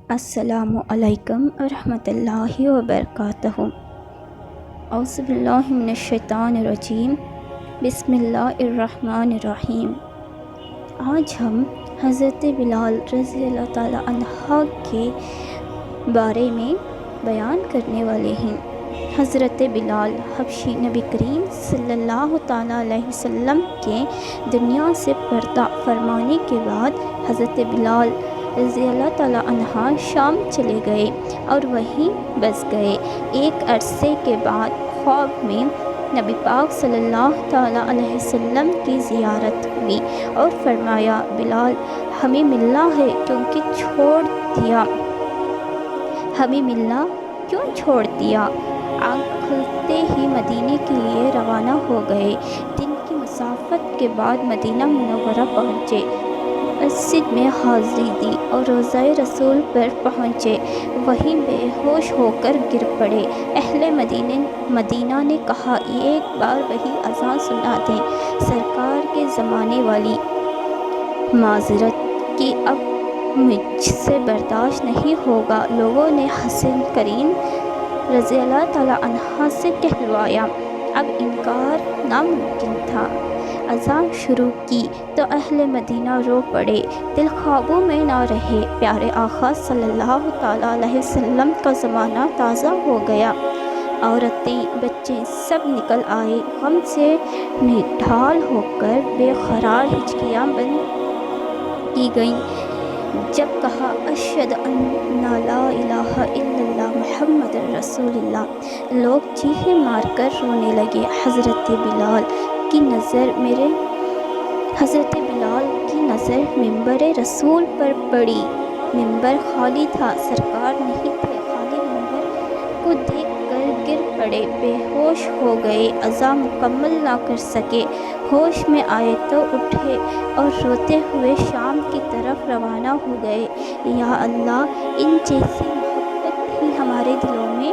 السلام علیکم ورحمۃ اللہ وبرکاتہ۔ اعوذ باللہ من الشیطان الرجیم، بسم اللہ الرحمن الرحیم۔ آج ہم حضرت بلال رضی اللہ تعالیٰ عنہ کے بارے میں بیان کرنے والے ہیں۔ حضرت بلال حبشی نبی کریم صلی اللہ تعالیٰ علیہ وسلم کے دنیا سے پردہ فرمانے کے بعد حضرت بلال رضی اللہ تعالیٰ عنہ شام چلے گئے اور وہیں بس گئے۔ ایک عرصے کے بعد خواب میں نبی پاک صلی اللہ تعالیٰ علیہ وسلم کی زیارت ہوئی اور فرمایا، بلال ہمیں ملنا ہے کیوں چھوڑ دیا؟ آنکھ کھلتے ہی مدینے کے لیے روانہ ہو گئے۔ دن کی مسافت کے بعد مدینہ منورہ پہنچے، مسجد میں حاضری دی اور روضہ رسول پر پہنچے، وہیں بے ہوش ہو کر گر پڑے۔ اہل مدینہ نے کہا، ایک بار وہی اذان سنا دیں۔ سرکار کے زمانے والی معذرت کہ اب مجھ سے برداشت نہیں ہوگا۔ لوگوں نے حسن کریم رضی اللہ تعالیٰ عنہ سے کہلوایا، اب انکار ناممکن تھا۔ اذان شروع کی تو اہل مدینہ رو پڑے، دل خوابوں میں نہ رہے۔ پیارے آقا صلی اللہ تعالیٰ علیہ وسلم کا زمانہ تازہ ہو گیا۔ عورتیں، بچے سب نکل آئے، غم سے نڈھال ہو کر بے قرار ہچکیاں بند کی گئیں۔ جب کہا، اشہد ان لا الہ الا اللہ محمد رسول اللہ، لوگ چیخیں مار کر رونے لگے۔ حضرت بلال کی نظر ممبر رسول پر پڑی۔ ممبر خالی تھا، سرکار نہیں تھے۔ خالی ممبر کو دیکھ کر گر پڑے، بے ہوش ہو گئے، اذان مکمل نہ کر سکے۔ ہوش میں آئے تو اٹھے اور روتے ہوئے شام کی طرف روانہ ہو گئے۔ یا اللہ، ان جیسی محبت ہی ہمارے دلوں میں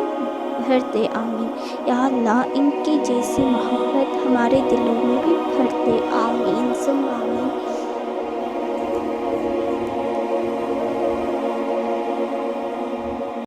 بھر دے، آمین۔ یا اللہ، ان کی جیسی محبت ہمارے دلوں میں بھی بھر دے، آمین ثم آمین۔